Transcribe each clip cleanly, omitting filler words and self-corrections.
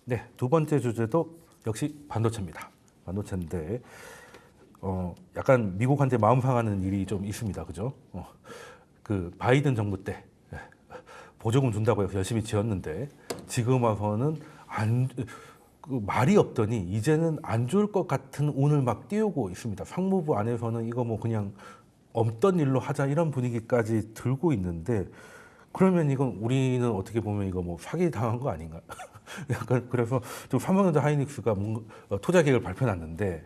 네, 두 번째 주제도 역시 반도체입니다. 반도체인데 약간 미국한테 마음 상하는 일이 좀 있습니다. 그죠? 그 바이든 정부 때 보조금 준다고 해서 열심히 지었는데 지금 와서는 그 말이 없더니 이제는 안 줄 것 같은 운을 막 띄우고 있습니다. 상무부 안에서는 이거 뭐 그냥 없던 일로 하자 이런 분위기까지 들고 있는데 그러면 이건 우리는 어떻게 보면 이거 뭐 사기 당한 거 아닌가? 약간 그래서 좀 삼성전자 하이닉스가 투자 계획을 발표했는데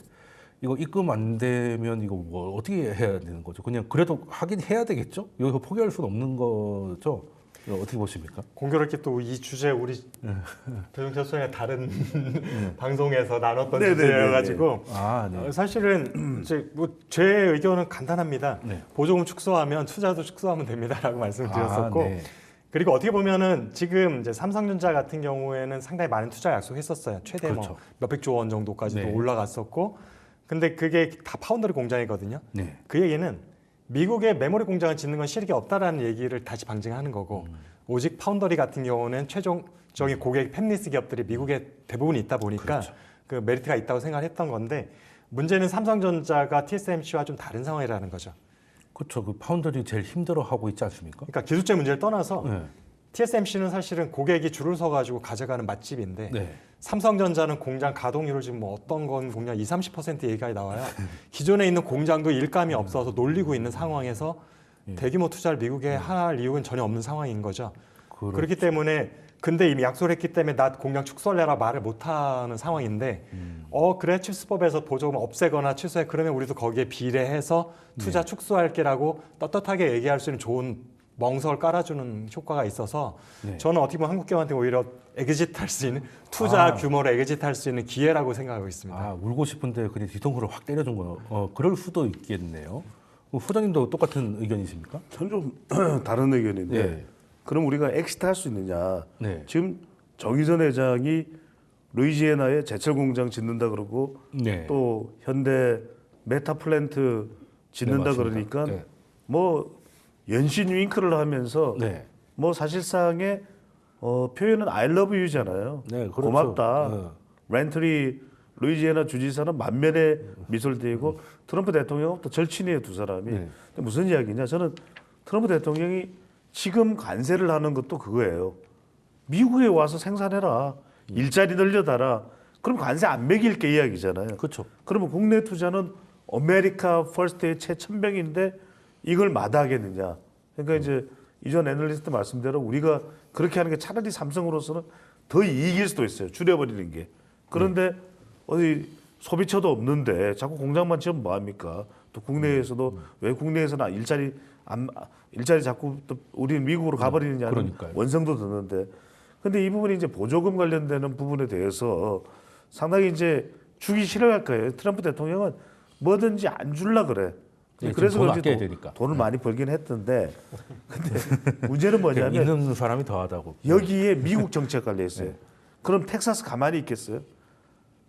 이거 입금 안 되면 이거 뭐 어떻게 해야 되는 거죠? 그냥 그래도 하긴 해야 되겠죠? 여기서 포기할 수는 없는 거죠? 이거 어떻게 보십니까? 공교롭게 또 이 주제 우리 배종철 소장의 다른 방송에서 나눴던 주제여가지고 네. 사실은 이제 뭐 제 의견은 간단합니다. 네. 보조금 축소하면 투자도 축소하면 됩니다라고 말씀을 드렸었고 네. 그리고 어떻게 보면은 지금 이제 삼성전자 같은 경우에는 상당히 많은 투자 약속했었어요. 최대 그렇죠. 뭐 몇백조 원 정도까지도 네. 올라갔었고 근데 그게 다 파운드리 공장이거든요. 네. 그 얘기는 미국의 메모리 공장을 짓는 건 실익이 없다라는 얘기를 다시 방증하는 거고 오직 파운더리 같은 경우는 최종적인 고객 팹리스 기업들이 미국에 대부분 있다 보니까 그렇죠. 그 메리트가 있다고 생각을 했던 건데 문제는 삼성전자가 TSMC와 좀 다른 상황이라는 거죠. 그렇죠. 그 파운더리 제일 힘들어하고 있지 않습니까? 그러니까 기술적 문제를 떠나서 네. TSMC는 사실은 고객이 줄을 서가지고 가져가는 맛집인데 네. 삼성전자는 공장 가동률을 지금 뭐 어떤 건 공장 20-30% 얘기가 나와요. 기존에 있는 공장도 일감이 없어서 놀리고 있는 상황에서 대규모 투자를 미국에 할 이유는 전혀 없는 상황인 거죠. 그렇죠. 그렇기 때문에 근데 이미 약속을 했기 때문에 나 공장 축소하려라 말을 못하는 상황인데 그래 칩스법에서 보조금 없애거나 취소해 그러면 우리도 거기에 비례해서 투자 축소할게라고 떳떳하게 얘기할 수 있는 좋은 멍석을 깔아주는 효과가 있어서 네. 저는 어떻게 보면 한국 기업한테 오히려 엑짓할 수 있는 투자 규모로 엑짓할 수 있는 기회라고 생각하고 있습니다. 울고 싶은데 그냥 뒤통수를 확 때려준 거. 그럴 수도 있겠네요. 소장님도 똑같은 의견이십니까? 전 좀 다른 의견인데 네. 그럼 우리가 엑시트 할 수 있느냐? 네. 지금 정의선 회장이 루이지애나에 제철 공장 짓는다 그러고 네. 또 현대 메타 플랜트 짓는다 네, 맞습니다. 그러니까 네. 뭐 연신 윙크를 하면서 네. 뭐 사실상의 표현은 I love you잖아요. 네, 그렇죠. 고맙다. 렌트리 루이지애나 주지사는 만면에 미소를 띠고 트럼프 대통령은 또 절친이에요, 두 사람이. 네. 근데 무슨 이야기냐? 저는 트럼프 대통령이 지금 관세를 하는 것도 그거예요. 미국에 와서 생산해라. 일자리 늘려달라. 그럼 관세 안 매길게 이야기잖아요. 그렇죠. 그러면 국내 투자는 아메리카 퍼스트의 최천병인데 이걸 마다하겠느냐. 그러니까 이제 이전 애널리스트 말씀대로 우리가 그렇게 하는 게 차라리 삼성으로서는 더 이익일 수도 있어요. 줄여버리는 게. 그런데 어디 소비처도 없는데 자꾸 공장만 지으면 뭐합니까? 또 국내에서도 왜 국내에서는 일자리 자꾸 또 우리는 미국으로 가버리느냐는 그러니까요. 원성도 드는데. 근데 이 부분이 이제 보조금 관련되는 부분에 대해서 상당히 이제 주기 싫어할 거예요. 트럼프 대통령은 뭐든지 안 줄라 그래. 네, 그래서 돈 그런지 아껴야 되니까. 돈을 많이 벌긴 했던데. 근데 문제는 뭐냐면 있는 사람이 더하다고. 여기에 미국 정책 깔려 있어요. 그럼 텍사스 가만히 있겠어요?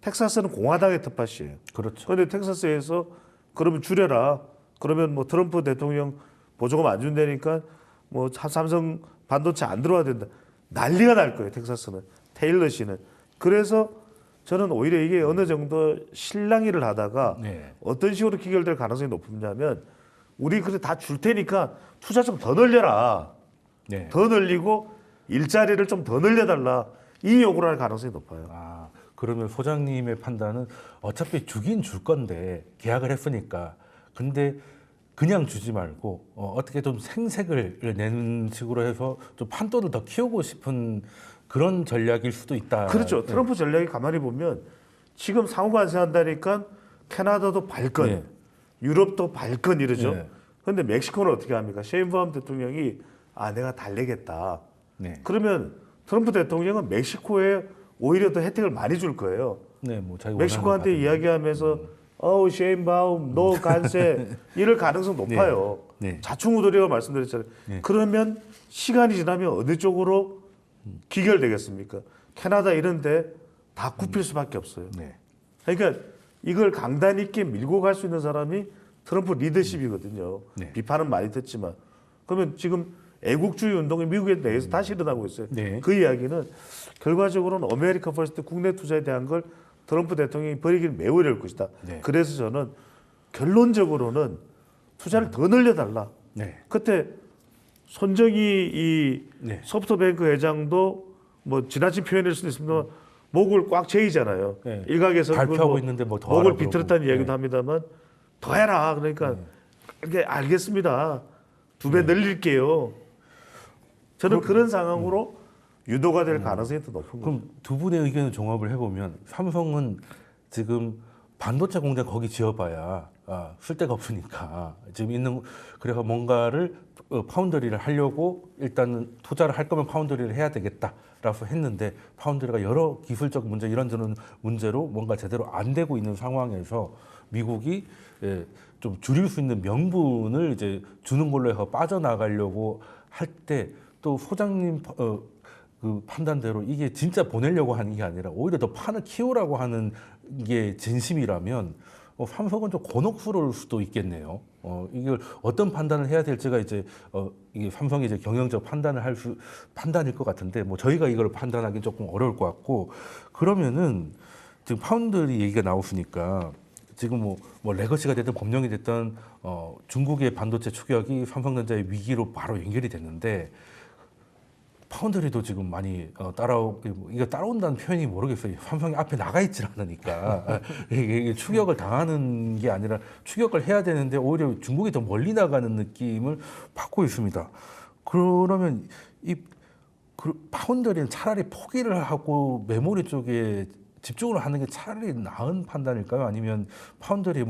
텍사스는 공화당의 텃밭이에요. 그렇죠. 그런데 텍사스에서 그러면 줄여라. 그러면 뭐 트럼프 대통령 보조금 안 준다니까 뭐 삼성 반도체 안 들어와야 된다. 난리가 날 거예요. 텍사스는. 테일러 씨는. 그래서 저는 오히려 이게 어느 정도 실랑이를 하다가 네. 어떤 식으로 기결될 가능성이 높으냐면 우리 그래 다 줄 테니까 투자 좀 더 늘려라. 네. 더 늘리고 일자리를 좀 더 늘려달라. 이 요구를 할 가능성이 높아요. 그러면 소장님의 판단은 어차피 주긴 줄 건데 계약을 했으니까 근데 그냥 주지 말고 어떻게 좀 생색을 내는 식으로 해서 좀 판도를 더 키우고 싶은 그런 전략일 수도 있다. 그렇죠. 트럼프 전략이 가만히 보면 지금 상호 관세한다니까 캐나다도 발건, 네. 유럽도 발건 이러죠. 네. 그런데 멕시코는 어떻게 합니까? 셰인바움 대통령이 내가 달래겠다. 네. 그러면 트럼프 대통령은 멕시코에 오히려 더 혜택을 많이 줄 거예요. 네, 뭐 자기 멕시코한테 원하는 거 이야기하면서 셰인바움, 너 관세 이럴 가능성 높아요. 네. 자충우돌이라고 말씀드렸잖아요. 네. 그러면 시간이 지나면 어느 쪽으로 기결되겠습니까? 캐나다 이런데 다 굽힐 수밖에 없어요. 네. 그러니까 이걸 강단 있게 밀고 갈 수 있는 사람이 트럼프 리더십이거든요. 네. 비판은 많이 듣지만 그러면 지금 애국주의 운동이 미국에 내에서 다시 일어나고 있어요. 네. 그 이야기는 결과적으로는 아메리카 퍼스트 국내 투자에 대한 걸 트럼프 대통령이 버리기는 매우 어려울 것이다. 네. 그래서 저는 결론적으로는 투자를 더 늘려달라. 네. 그때 손정희 이 네. 소프트뱅크 회장도 뭐 지나친 표현일 수도 있습니다. 목을 꽉 죄이잖아요. 네. 일각에서 발표하고 있는데 뭐더 목을 하라고 비틀었다는 그러고. 이야기도 합니다만 더 해라. 그러니까 이게 알겠습니다. 2배 늘릴게요. 저는 그런 상황으로 유도가 될 가능성이 더 높은 거죠. 그럼 두 분의 의견을 종합을 해보면 삼성은 지금 반도체 공장 거기 지어봐야 쓸 데가 없으니까 지금 있는 그래서 뭔가를 파운드리를 하려고 일단은 투자를 할 거면 파운드리를 해야 되겠다라고 했는데 파운드리가 여러 기술적 문제 이런저런 문제로 뭔가 제대로 안 되고 있는 상황에서 미국이 좀 줄일 수 있는 명분을 이제 주는 걸로 해서 빠져나가려고 할 때 또 소장님 그 판단대로 이게 진짜 보내려고 하는 게 아니라 오히려 더 판을 키우라고 하는 게 진심이라면 삼성은 좀 곤혹스러울 수도 있겠네요. 이걸 어떤 판단을 해야 될지가 이제 이게 삼성이 이제 경영적 판단을 판단일 것 같은데 뭐 저희가 이걸 판단하기는 조금 어려울 것 같고 그러면은 지금 파운드리 얘기가 나왔으니까 지금 뭐 레거시가 됐든 법령이 됐든 중국의 반도체 추격이 삼성전자의 위기로 바로 연결이 됐는데. 파운드리도 지금 많이 이거 따라온다는 표현이 모르겠어요. 삼성이 앞에 나가 있질 않으니까 이게 추격을 당하는 게 아니라 추격을 해야 되는데 오히려 중국이 더 멀리 나가는 느낌을 받고 있습니다. 그러면 이 파운드리는 차라리 포기를 하고 메모리 쪽에 집중을 하는 게 차라리 나은 판단일까요? 아니면 파운드리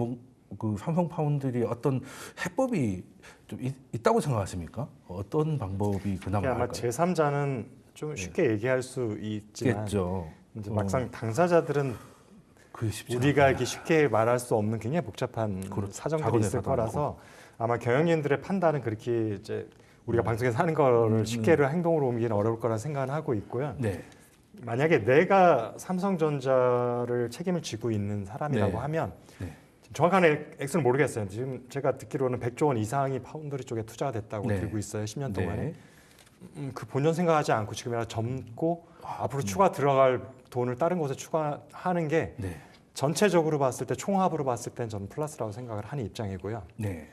그 삼성 파운드리 어떤 해법이 좀 있다고 생각하십니까? 어떤 방법이 그나마 아마 할까요? 제3자는 좀 쉽게 얘기할 수 있지만 있겠죠. 이제 막상 당사자들은 그게 쉽지 우리가 않아요. 이렇게 쉽게 말할 수 없는 굉장히 복잡한 그렇죠. 사정들이 자본의 있을 사정이고. 거라서 아마 경영진들의 판단은 그렇게 이제 우리가 방송에서 하는 거를 쉽게로 행동으로 옮기기는 어려울 거라 생각은 하고 있고요. 네. 만약에 내가 삼성전자를 책임을 지고 있는 사람이라고 네. 하면 네. 정확한 액수는 모르겠어요. 지금 제가 듣기로는 100조 원 이상이 파운드리 쪽에 투자가 됐다고 네. 들고 있어요. 10년 동안에. 네. 그 본전 생각하지 않고 지금이라 젊고 앞으로 추가 들어갈 돈을 다른 곳에 추가하는 게 네. 전체적으로 봤을 때 총합으로 봤을 땐 저는 플러스라고 생각을 하는 입장이고요. 네.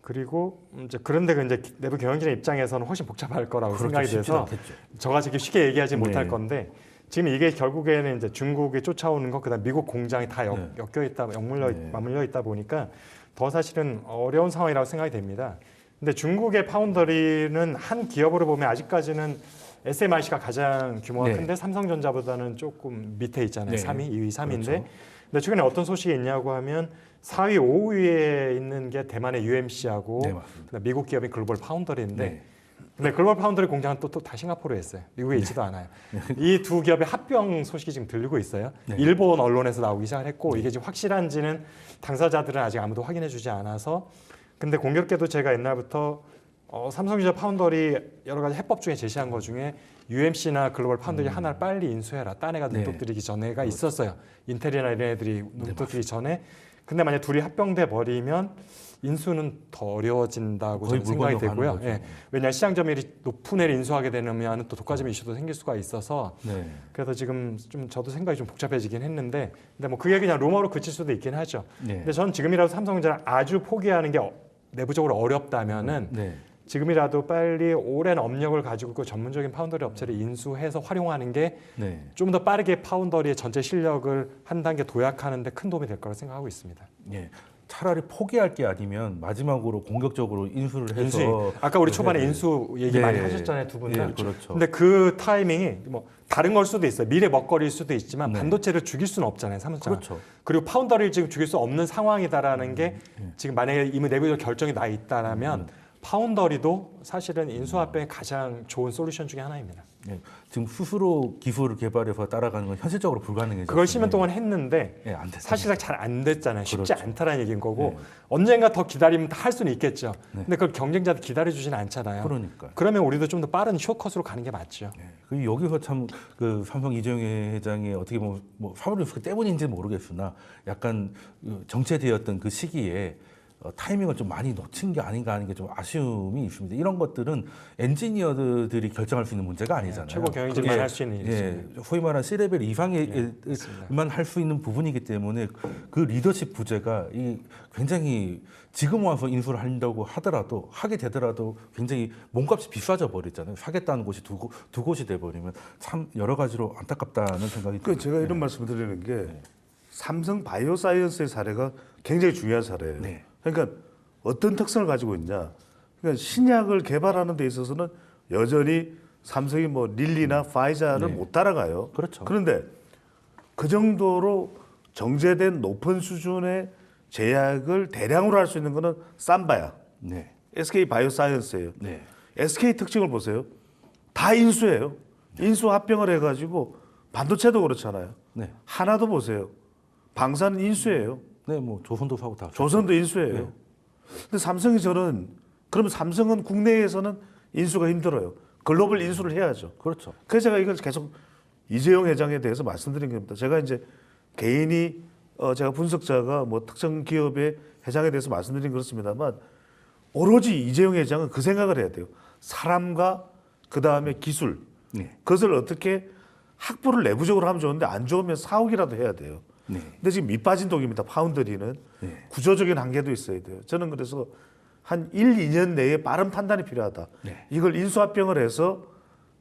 그리고 이제 그런데 이제 내부 경영진의 입장에서는 훨씬 복잡할 거라고 그렇죠. 생각이 쉽지 돼서 않겠죠. 저같이 쉽게 얘기하지 네. 못할 건데 지금 이게 결국에는 이제 중국이 쫓아오는 것 그다음 미국 공장이 다 네. 엮여 있다 네. 맞물려 있다 보니까 더 사실은 어려운 상황이라고 생각이 됩니다. 근데 중국의 파운더리는 한 기업으로 보면 아직까지는 SMIC가 가장 규모가 네. 큰데 삼성전자보다는 조금 밑에 있잖아요. 네. 3위, 2위, 3위인데 그렇죠. 근데 최근에 어떤 소식이 있냐고 하면 4위, 5위에 있는 게 대만의 UMC하고 네, 맞습니다. 미국 기업인 글로벌 파운더리인데 네. 근데 글로벌 파운드리 공장은 또 다 싱가포르에 있어요. 미국에 있지도 않아요. 이 두 기업의 합병 소식이 지금 들리고 있어요. 네. 일본 언론에서 나오기 시작을 했고 이게 지금 확실한지는 당사자들은 아직 아무도 확인해주지 않아서 근데 공교롭게도 제가 옛날부터 삼성전자 파운더리 여러 가지 해법 중에 제시한 것 중에 UMC나 글로벌 파운더리 하나를 빨리 인수해라. 딴 애가 네. 눈독 들이기 전에가 있었어요. 인텔이나 이런 애들이 눈독 들이기 전에. 근데 만약 둘이 합병돼 버리면 인수는 더 어려워진다고 거의 저는 생각이 물건으로 되고요. 가는 거죠. 예. 왜냐하면 시장 점유율이 높은 애를 인수하게 되면 또 독과점 이슈도 생길 수가 있어서 네. 그래서 지금 좀 저도 생각이 좀 복잡해지긴 했는데 근데 뭐 그게 그냥 루머로 그칠 수도 있긴 하죠. 네. 근데 저는 지금이라도 삼성전자를 아주 포기하는 게 내부적으로 어렵다면은 네. 지금이라도 빨리 오랜 업력을 가지고 있고 전문적인 파운더리 업체를 인수해서 활용하는 게 좀 더 네. 빠르게 파운더리의 전체 실력을 한 단계 도약하는 데 큰 도움이 될 거라고 생각하고 있습니다. 예. 차라리 포기할 게 아니면 마지막으로 공격적으로 인수를 해서 인수. 아까 우리 초반에 네. 인수 얘기 네. 많이 하셨잖아요, 두 분 다. 예, 그렇죠. 근데 그 타이밍이 뭐 다른 걸 수도 있어요. 미래 먹거리일 수도 있지만 네. 반도체를 죽일 수는 없잖아요, 삼성전자. 그렇죠. 그리고 파운더리를 지금 죽일 수 없는 상황이다라는 게 예. 지금 만약에 이미 내부적 결정이 나 있다라면 파운더리도 사실은 인수합병의 가장 좋은 솔루션 중에 하나입니다. 예. 지금 스스로 기술을 개발해서 따라가는 건 현실적으로 불가능해졌어요. 그걸 10년 동안 했는데 예, 안 됐어요. 사실상 잘 안 됐잖아요. 쉽지 그렇죠. 않다라는 얘기인 거고 네. 언젠가 더 기다리면 할 수는 있겠죠. 네. 근데 그걸 경쟁자들 기다려주지는 않잖아요. 그러니까. 그러면 우리도 좀 더 빠른 쇼컷으로 가는 게 맞죠. 예. 그 여기서 참 그 삼성 이재용 회장이 어떻게 뭐 사모리스크 때문인지 모르겠으나 약간 정체되었던 그 시기에 타이밍을 좀 많이 놓친 게 아닌가 하는 게 좀 아쉬움이 있습니다. 이런 것들은 엔지니어들이 결정할 수 있는 문제가 아니잖아요. 최고 경영진만 그게, 할 수 있는 일이죠. 소위 말하는 C레벨 맞습니다. 이상에만 할 수 있는 부분이기 때문에 그 리더십 부재가 굉장히 지금 와서 인수를 한다고 하더라도 하게 되더라도 굉장히 몸값이 비싸져 버리잖아요. 사겠다는 곳이 두 곳이 돼 버리면 참 여러 가지로 안타깝다는 생각이 그 듭니다. 제가 이런 말씀을 드리는 게 삼성 바이오사이언스의 사례가 굉장히 중요한 사례예요. 네. 그러니까 어떤 특성을 가지고 있냐? 그러니까 신약을 개발하는 데 있어서는 여전히 삼성이 뭐 릴리나 파이자를 네. 못 따라가요. 그렇죠. 그런데 그 정도로 정제된 높은 수준의 제약을 대량으로 할 수 있는 거는 삼바야. 네. SK 바이오사이언스예요. 네. SK 특징을 보세요. 다 인수예요. 인수 합병을 해가지고 반도체도 그렇잖아요. 네. 하나도 보세요. 방사는 인수예요. 네, 뭐 조선도 사고 다. 조선도 인수예요. 네. 근데 삼성이 저는 그러면 삼성은 국내에서는 인수가 힘들어요. 글로벌 인수를 해야죠. 그렇죠. 그래서 제가 이걸 계속 이재용 회장에 대해서 말씀드린 겁니다. 제가 이제 개인이 제가 분석자가 뭐 특정 기업의 회장에 대해서 말씀드린 그렇습니다만 오로지 이재용 회장은 그 생각을 해야 돼요. 사람과 그 다음에 기술 네. 그것을 어떻게 확보를 내부적으로 하면 좋은데 안 좋으면 사옥이라도 해야 돼요. 네. 근데 지금 밑빠진 독입니다. 파운드리는 네. 구조적인 한계도 있어야 돼요. 저는 그래서 한 1, 2년 내에 빠른 판단이 필요하다. 네. 이걸 인수합병을 해서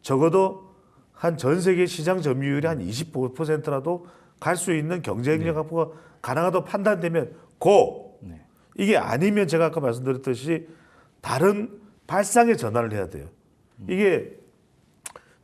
적어도 한 전 세계 시장 점유율이 한 25%라도 갈 수 있는 경쟁력 확보가 가능하다고 판단되면 고! 네. 이게 아니면 제가 아까 말씀드렸듯이 다른 발상의 전환을 해야 돼요. 이게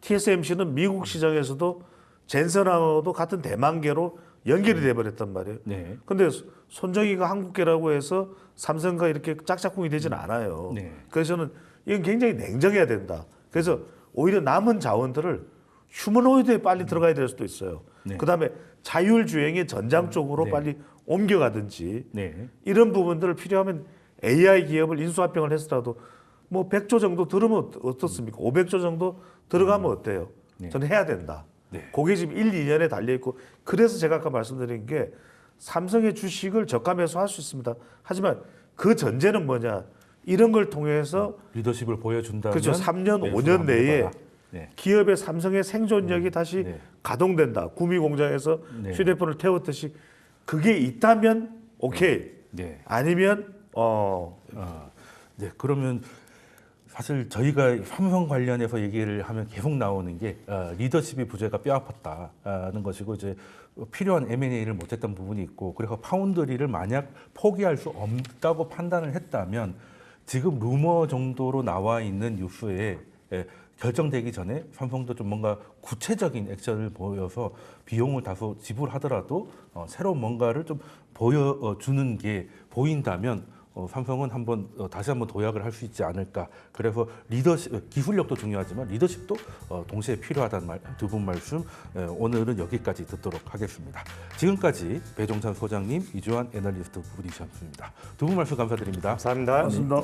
TSMC는 미국 시장에서도 젠슨하고도 같은 대만계로 연결이 돼버렸단 말이에요. 네. 근데 손정희가 한국계라고 해서 삼성과 이렇게 짝짝꿍이 되지는 않아요. 네. 그래서 저는 이건 굉장히 냉정해야 된다. 그래서 오히려 남은 자원들을 휴머노이드에 빨리 들어가야 될 수도 있어요. 네. 그다음에 자율주행의 전장 쪽으로 네. 빨리 옮겨가든지 네. 이런 부분들을 필요하면 AI 기업을 인수합병을 했더라도 뭐 100조 정도 들으면 어떻습니까? 500조 정도 들어가면 어때요? 네. 저는 해야 된다. 네. 그게 지금 1, 2년에 달려있고 그래서 제가 아까 말씀드린 게 삼성의 주식을 저가 매수할 수 있습니다. 하지만 그 전제는 뭐냐? 이런 걸 통해서 리더십을 보여준다면 그렇죠. 3년, 매수를 5년 한번 내에 해봐라. 네. 기업의 삼성의 생존력이 다시 네. 가동된다. 구미 공장에서 네. 휴대폰을 태웠듯이 그게 있다면 오케이. 네. 아니면 네. 그러면 사실 저희가 삼성 관련해서 얘기를 하면 계속 나오는 게 리더십이 부재가 뼈아팠다는 것이고 이제 필요한 M&A를 못했던 부분이 있고 그래서 파운드리를 만약 포기할 수 없다고 판단을 했다면 지금 루머 정도로 나와 있는 뉴스에 결정되기 전에 삼성도 좀 뭔가 구체적인 액션을 보여서 비용을 다소 지불하더라도 새로운 뭔가를 좀 보여주는 게 보인다면 삼성은 다시 한번 도약을 할 수 있지 않을까. 그래서 리더십, 기술력도 중요하지만 리더십도 동시에 필요하다는 두 분 말씀 오늘은 여기까지 듣도록 하겠습니다. 지금까지 배종찬 소장님, 이주환 애널리스트 분이셨습니다. 두 분 말씀 감사드립니다. 감사합니다. 맞습니다.